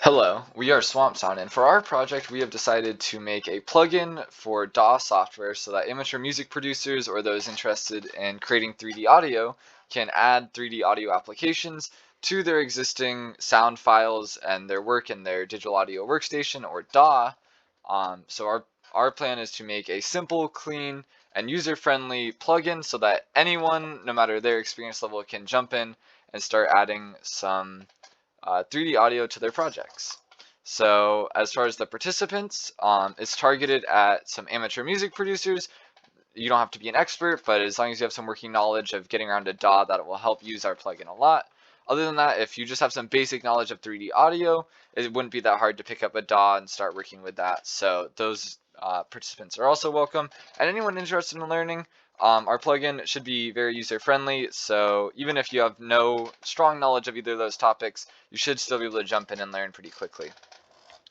Hello, we are SwampSound, and for our project we have decided to make a plugin for DAW software so that amateur music producers or those interested in creating 3D audio can add 3D audio applications to their existing sound files and their work in their digital audio workstation or DAW. So our plan is to make a simple, clean, and user-friendly plugin so that anyone, no matter their experience level, can jump in and start adding some 3D audio to their projects. So as far as the participants, it's targeted at some amateur music producers. You don't have to be an expert, but as long as you have some working knowledge of getting around a DAW, that will help use our plugin a lot. Other than that, if you just have some basic knowledge of 3D audio, it wouldn't be that hard to pick up a DAW and start working with that. So those participants are also welcome. And anyone interested in learning, our plugin should be very user-friendly, so even if you have no strong knowledge of either of those topics, you should still be able to jump in and learn pretty quickly.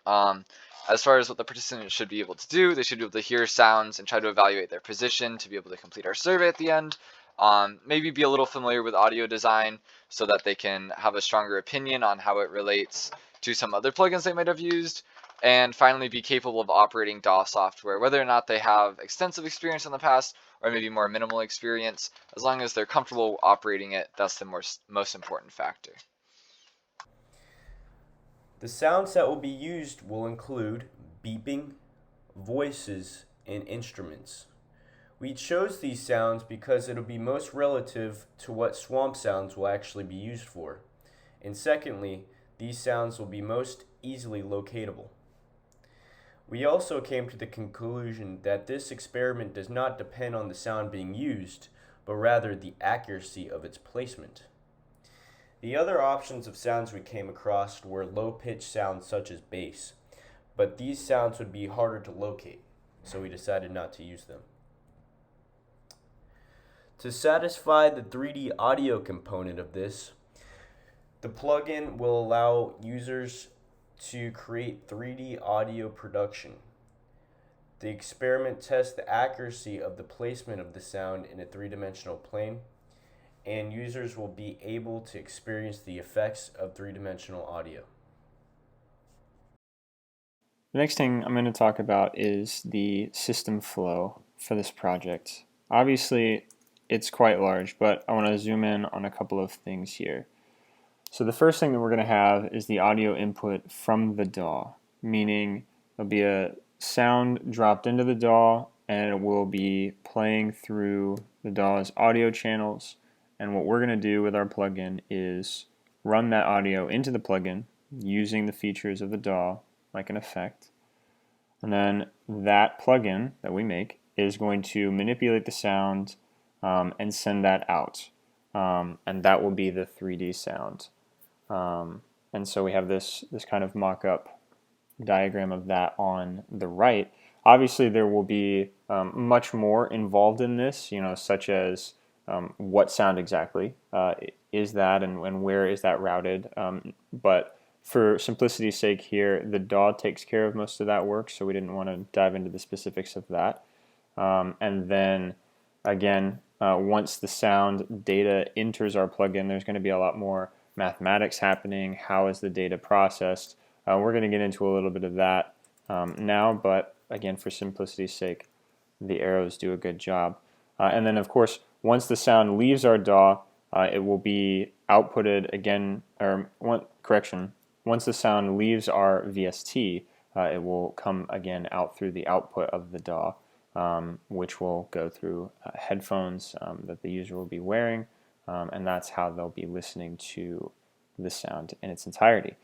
As far as what the participants should be able to do, they should be able to hear sounds and try to evaluate their position to be able to complete our survey at the end. Maybe be a little familiar with audio design so that they can have a stronger opinion on how it relates to some other plugins they might have used. And finally, be capable of operating DAW software, whether or not they have extensive experience in the past or maybe more minimal experience. As long as they're comfortable operating it, that's the most important factor. The sounds that will be used will include beeping, voices, and instruments. We chose these sounds because it'll be most relative to what swamp sounds will actually be used for. And secondly, these sounds will be most easily locatable. We also came to the conclusion that this experiment does not depend on the sound being used, but rather the accuracy of its placement. The other options of sounds we came across were low-pitched sounds such as bass, but these sounds would be harder to locate, so we decided not to use them. To satisfy the 3D audio component of this, the plugin will allow users to create 3D audio production. The experiment tests the accuracy of the placement of the sound in a three-dimensional plane, and users will be able to experience the effects of three-dimensional audio. The next thing I'm going to talk about is the system flow for this project. Obviously, it's quite large, but I want to zoom in on a couple of things here. So the first thing that we're going to have is the audio input from the DAW, meaning there'll be a sound dropped into the DAW and it will be playing through the DAW's audio channels. And what we're going to do with our plugin is run that audio into the plugin using the features of the DAW like an effect. And then that plugin that we make is going to manipulate the sound and send that out. And that will be the 3D sound. And so we have this kind of mock-up diagram of that on the right. Obviously there will be much more involved in this, such as what sound exactly is that and where is that routed. But for simplicity's sake here, the DAW takes care of most of that work, so we didn't want to dive into the specifics of that. And then again, once the sound data enters our plugin, there's going to be a lot more mathematics happening. How is the data processed? We're going to get into a little bit of that now, but again, for simplicity's sake, the arrows do a good job. And then, of course, once the sound leaves our DAW, it will be outputted again, once the sound leaves our VST, it will come again out through the output of the DAW, which will go through headphones that the user will be wearing, and that's how they'll be listening to the sound in its entirety.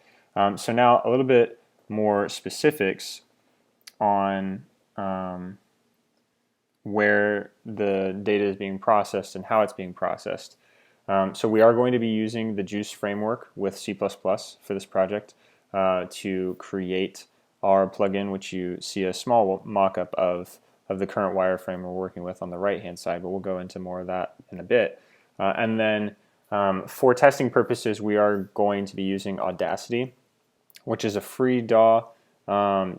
So now a little bit more specifics on where the data is being processed and how it's being processed. So we are going to be using the Juice framework with C++ for this project to create our plugin, which you see a small mock-up of the current wireframe we're working with on the right-hand side, but we'll go into more of that in a bit. And then for testing purposes, we are going to be using Audacity, which is a free DAW,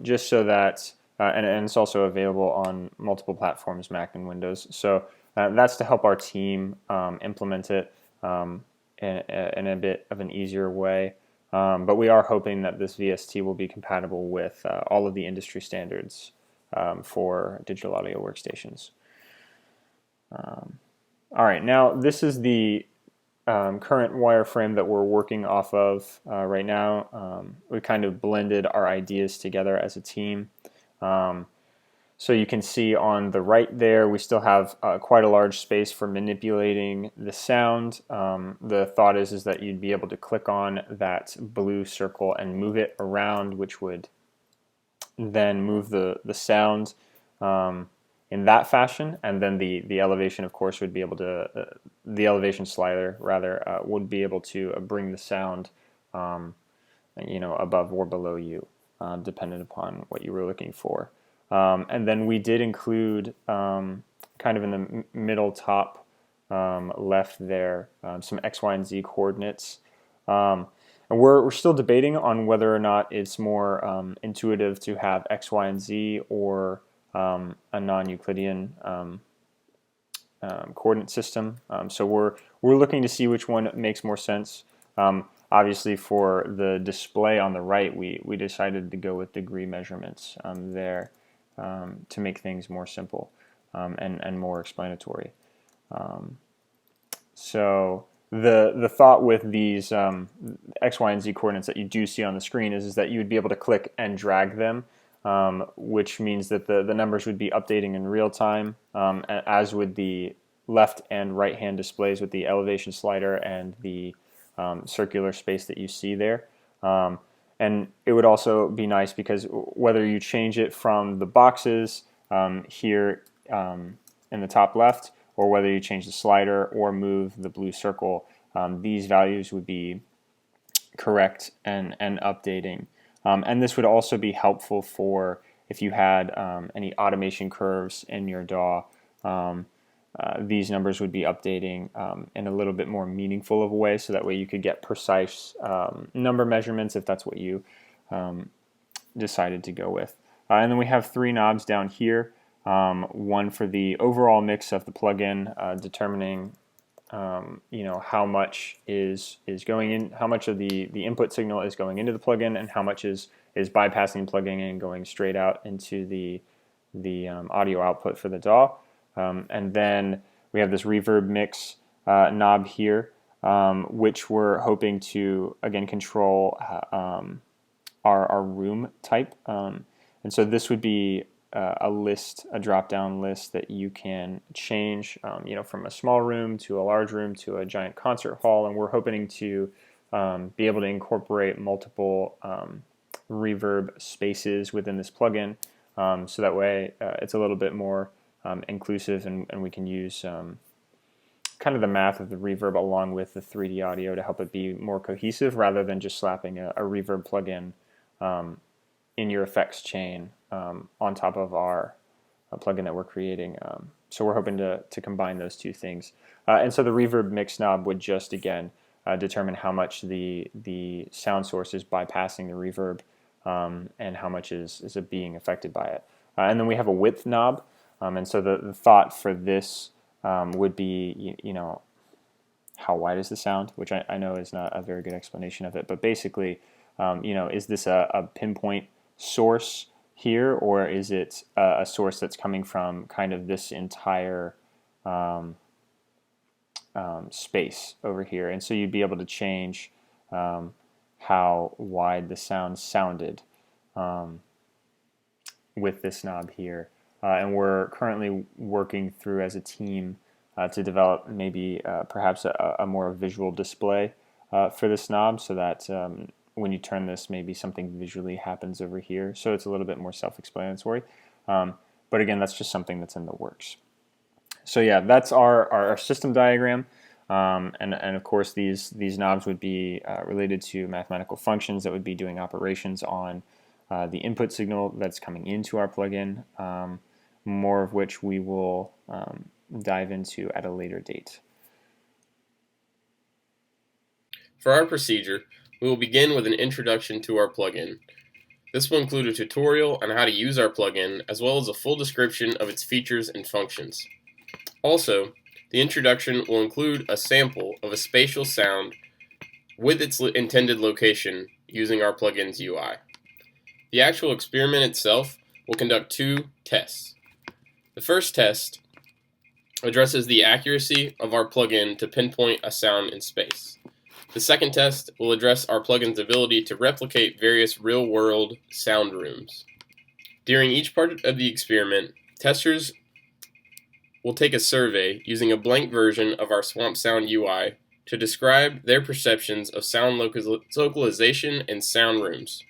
just so that, and it's also available on multiple platforms, Mac and Windows. So that's to help our team implement it in a bit of an easier way. But we are hoping that this VST will be compatible with all of the industry standards for digital audio workstations. All right, now this is the current wireframe that we're working off of right now. We kind of blended our ideas together as a team. So you can see on the right there, we still have quite a large space for manipulating the sound. The thought is that you'd be able to click on that blue circle and move it around, which would then move the sound in that fashion. And then the elevation, of course, would be able to, the elevation slider rather, would be able to bring the sound above or below you, depending upon what you were looking for. And then we did include, kind of in the middle top left there, some X, Y, and Z coordinates. And we're still debating on whether or not it's more intuitive to have X, Y, and Z or a non-Euclidean coordinate system. So we're looking to see which one makes more sense. Obviously, for the display on the right, we decided to go with degree measurements there. To make things more simple and more explanatory. So the thought with these X, Y, and Z coordinates that you do see on the screen is that you would be able to click and drag them, which means that the numbers would be updating in real time, as would the left and right hand displays with the elevation slider and the circular space that you see there. And it would also be nice because whether you change it from the boxes here in the top left, or whether you change the slider or move the blue circle, these values would be correct and updating. And this would also be helpful for if you had any automation curves in your DAW. These numbers would be updating in a little bit more meaningful of a way, so that way you could get precise number measurements if that's what you decided to go with. And then we have three knobs down here, one for the overall mix of the plugin, determining how much is going in, how much of the input signal is going into the plugin, and how much is bypassing the plugin and going straight out into the audio output for the DAW. And then we have this reverb mix knob here, which we're hoping to, again, control our room type. And so this would be a drop-down list that you can change, from a small room to a large room to a giant concert hall. And we're hoping to be able to incorporate multiple reverb spaces within this plugin, so that way it's a little bit more inclusive, and we can use kind of the math of the reverb along with the 3D audio to help it be more cohesive, rather than just slapping a reverb plugin in your effects chain on top of our plugin that we're creating. So we're hoping to combine those two things. And so the reverb mix knob would just, again, determine how much the sound source is bypassing the reverb, and how much is it being affected by it. And then we have a width knob. And so the thought for this would be, how wide is the sound, which I know is not a very good explanation of it. But basically, is this a pinpoint source here, or is it a source that's coming from kind of this entire space over here? And so you'd be able to change how wide the sound sounded with this knob here. And we're currently working through as a team to develop maybe perhaps a more visual display for this knob, so that when you turn this, maybe something visually happens over here. So it's a little bit more self-explanatory. But again, that's just something that's in the works. So yeah, that's our system diagram. And of course, these knobs would be related to mathematical functions that would be doing operations on the input signal that's coming into our plugin. More of which we will dive into at a later date. For our procedure, we will begin with an introduction to our plugin. This will include a tutorial on how to use our plugin, as well as a full description of its features and functions. Also, the introduction will include a sample of a spatial sound with its intended location using our plugin's UI. The actual experiment itself will conduct 2 tests. The first test addresses the accuracy of our plugin to pinpoint a sound in space. The second test will address our plugin's ability to replicate various real-world sound rooms. During each part of the experiment, testers will take a survey using a blank version of our Swamp Sound UI to describe their perceptions of sound localization and sound rooms.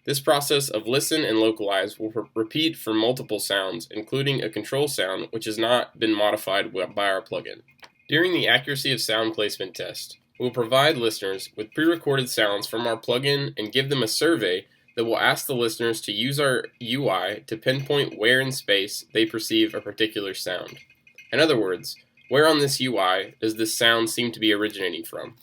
This process of listen and localize will repeat for multiple sounds, including a control sound which has not been modified by our plugin. During the accuracy of sound placement test, we will provide listeners with pre-recorded sounds from our plugin and give them a survey that will ask the listeners to use our UI to pinpoint where in space they perceive a particular sound. In other words, where on this UI does this sound seem to be originating from?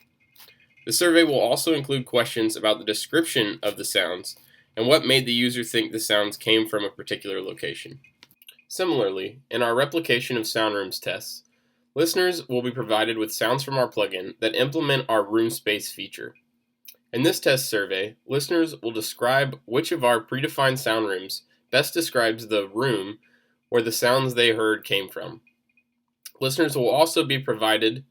The survey will also include questions about the description of the sounds and what made the user think the sounds came from a particular location. Similarly, in our replication of sound rooms tests, listeners will be provided with sounds from our plugin that implement our room space feature. In this test survey, listeners will describe which of our predefined sound rooms best describes the room where the sounds they heard came from. Listeners will also be provided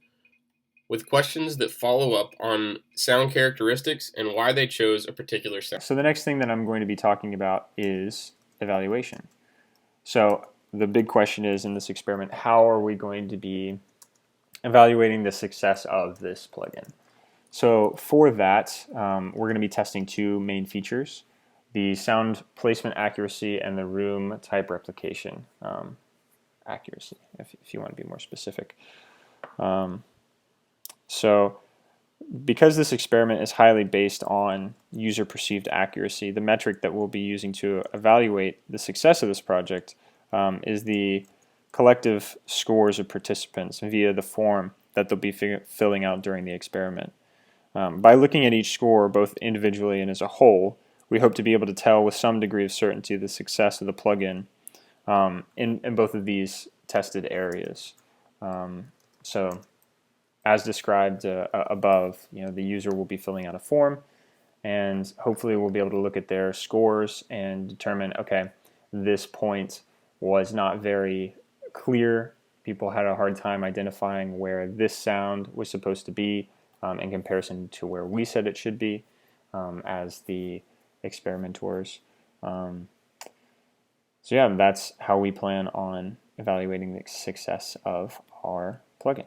with questions that follow up on sound characteristics and why they chose a particular sound. So the next thing that I'm going to be talking about is evaluation. So the big question is in this experiment, how are we going to be evaluating the success of this plugin? So for that, we're going to be testing 2 main features, the sound placement accuracy and the room type replication accuracy, if you want to be more specific. So because this experiment is highly based on user perceived accuracy, the metric that we'll be using to evaluate the success of this project is the collective scores of participants via the form that they'll be filling out during the experiment. By looking at each score both individually and as a whole, we hope to be able to tell with some degree of certainty the success of the plugin in both of these tested areas. So as described above, the user will be filling out a form, and hopefully we'll be able to look at their scores and determine, okay, this point was not very clear. People had a hard time identifying where this sound was supposed to be in comparison to where we said it should be as the experimentors. So yeah, that's how we plan on evaluating the success of our plugin.